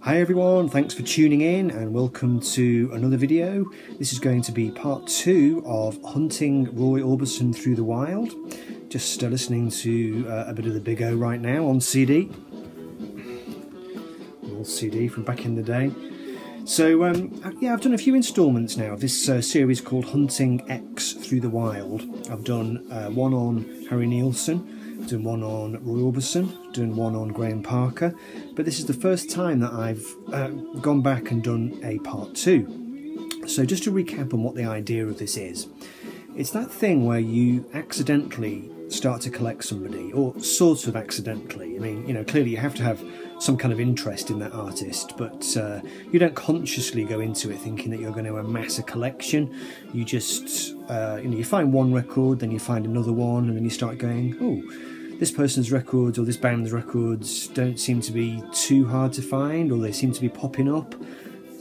Hi everyone, thanks for tuning in and welcome to another video. This is going to be part 2 of hunting Roy Orbison through the wild. Just listening to a bit of the Big O right now on CD. An old CD from back in the day. So yeah, I've done a few instalments now of this series called Hunting X Through the Wild. I've done one on Harry Nielsen, done one on Roy Orbison, done one on Graham Parker, but this is the first time that I've gone back and done a part 2. So just to recap on what the idea of this is, it's that thing where you accidentally start to collect somebody, or sort of accidentally. I mean, you know, clearly you have to have some kind of interest in that artist, but you don't consciously go into it thinking that you're going to amass a collection. You just, you know, you find one record, then you find another one, and then you start going, oh, this person's records or this band's records don't seem to be too hard to find, or they seem to be popping up.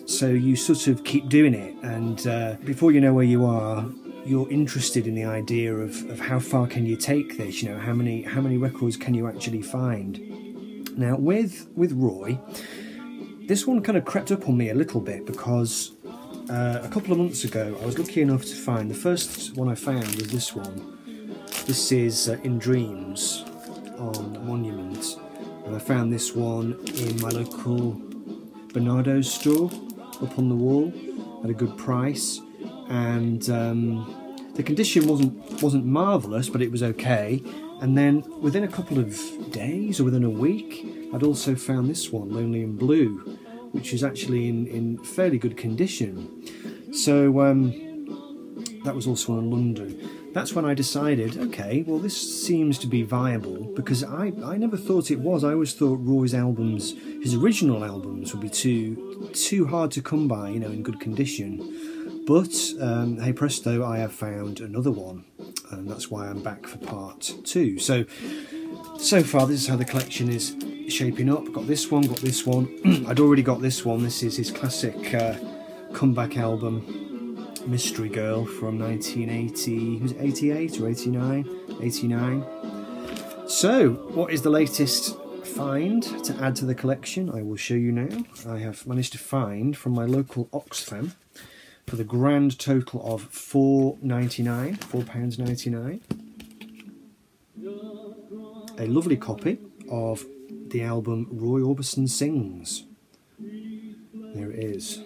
So you sort of keep doing it, and before you know where you are, you're interested in the idea of how far can you take this, you know, how many records can you actually find. Now with Roy, this one kind of crept up on me a little bit because a couple of months ago I was lucky enough to find, the first one I found was this one. This is In Dreams on Monument, and I found this one in my local Bernardo's store up on the wall at a good price, and the condition wasn't marvellous, but it was okay. And then within a couple of days or within a week, I'd also found this one, Lonely in Blue, which is actually in fairly good condition. So that was also in London. That's when I decided, okay, well this seems to be viable, because I never thought it was. I always thought Roy's albums, his original albums, would be too hard to come by, you know, in good condition. But hey presto, I have found another one, and that's why I'm back for part 2. So far this is how the collection is shaping up. Got this one, got this one. I'd already got this one. This is his classic comeback album, Mystery Girl, from 1980, was it 88 or 89? 89. So, what is the latest find to add to the collection? I will show you now. I have managed to find from my local Oxfam, for the grand total of £4.99, a lovely copy of the album Roy Orbison Sings. There it is.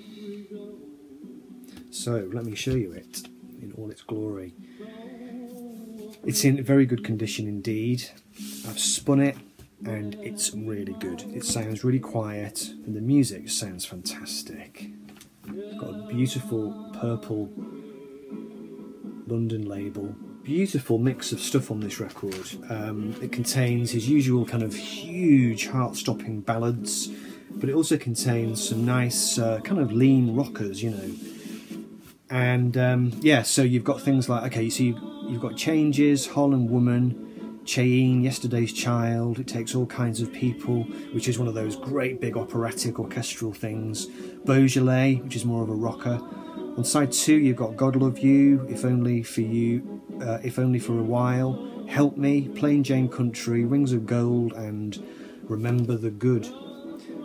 So let me show you it in all its glory. It's in very good condition indeed. I've spun it and it's really good. It sounds really quiet and the music sounds fantastic. It's got a beautiful purple London label. Beautiful mix of stuff on this record. It contains his usual kind of huge heart-stopping ballads, but it also contains some nice kind of lean rockers, you know. And yeah, so you've got things like, okay, so you've got Changes, Harlem Woman, Cheyenne, Yesterday's Child, It Takes All Kinds of People, which is one of those great big operatic orchestral things, Beaujolais, which is more of a rocker. On side 2 you've got God Love You, If Only for You, If Only for a While, Help Me, Plain Jane Country, Rings of Gold, and Remember the Good,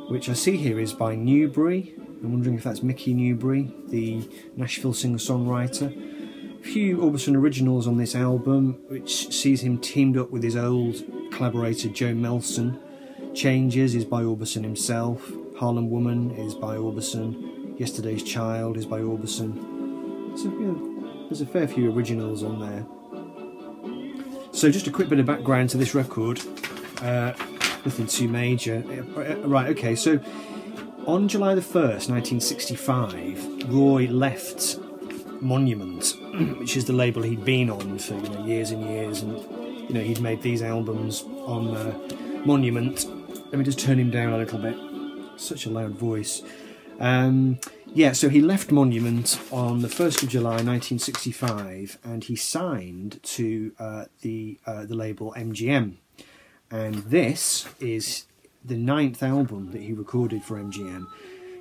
which I see here is by Newbury. I'm wondering if that's Mickey Newbury, the Nashville singer-songwriter. A few Orbison originals on this album, which sees him teamed up with his old collaborator Joe Melson. Changes is by Orbison himself. Harlem Woman is by Orbison. Yesterday's Child is by Orbison. So you know, there's a fair few originals on there. So just a quick bit of background to this record. Nothing too major. Right, okay, so on July the 1st, 1965, Roy left Monument, which is the label he'd been on for, you know, years and years, and you know, he'd made these albums on Monument. Let me just turn him down a little bit. Such a loud voice. Yeah, so he left Monument on the 1st of July 1965, and he signed to the label MGM. And this is the 9th album that he recorded for MGM.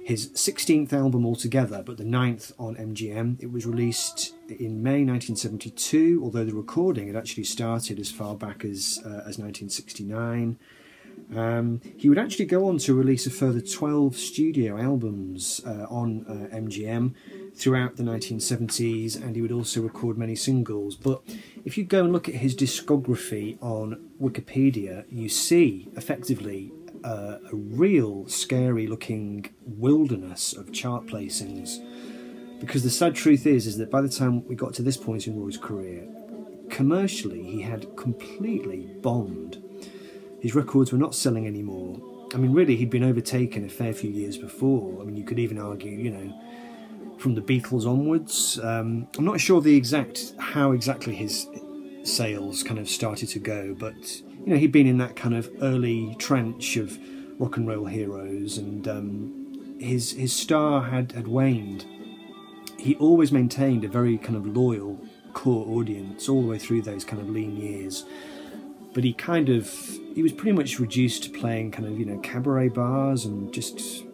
His 16th album altogether, but the 9th on MGM. It was released in May 1972, although the recording had actually started as far back as 1969. He would actually go on to release a further 12 studio albums on MGM throughout the 1970s, and he would also record many singles. But if you go and look at his discography on Wikipedia, you see effectively a real scary looking wilderness of chart placings. Because the sad truth is that by the time we got to this point in Roy's career, commercially he had completely bombed. His records were not selling anymore. I mean, really, he'd been overtaken a fair few years before. I mean, you could even argue, you know, from the Beatles onwards. I'm not sure how exactly his sales kind of started to go, but you know, he'd been in that kind of early trench of rock and roll heroes, and his star had waned. He always maintained a very kind of loyal core audience all the way through those kind of lean years, but he was pretty much reduced to playing kind of, you know, cabaret bars and just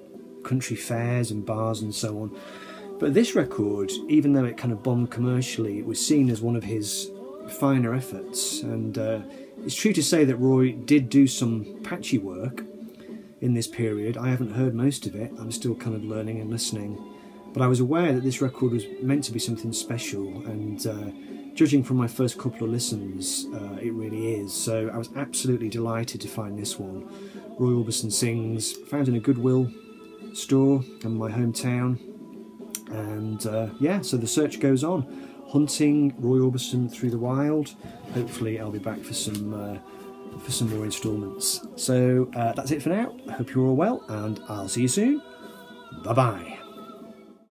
country fairs and bars and so on. But this record, even though it kind of bombed commercially, it was seen as one of his finer efforts, and it's true to say that Roy did do some patchy work in this period. I haven't heard most of it, I'm still kind of learning and listening, but I was aware that this record was meant to be something special, and judging from my first couple of listens, it really is. So I was absolutely delighted to find this one. Roy Orbison Sings, found in a Goodwill store in my hometown, and yeah, so the search goes on. Hunting Roy Orbison Through the Wild. Hopefully I'll be back for some more instalments. So that's it for now. I hope you're all well, and I'll see you soon. Bye bye.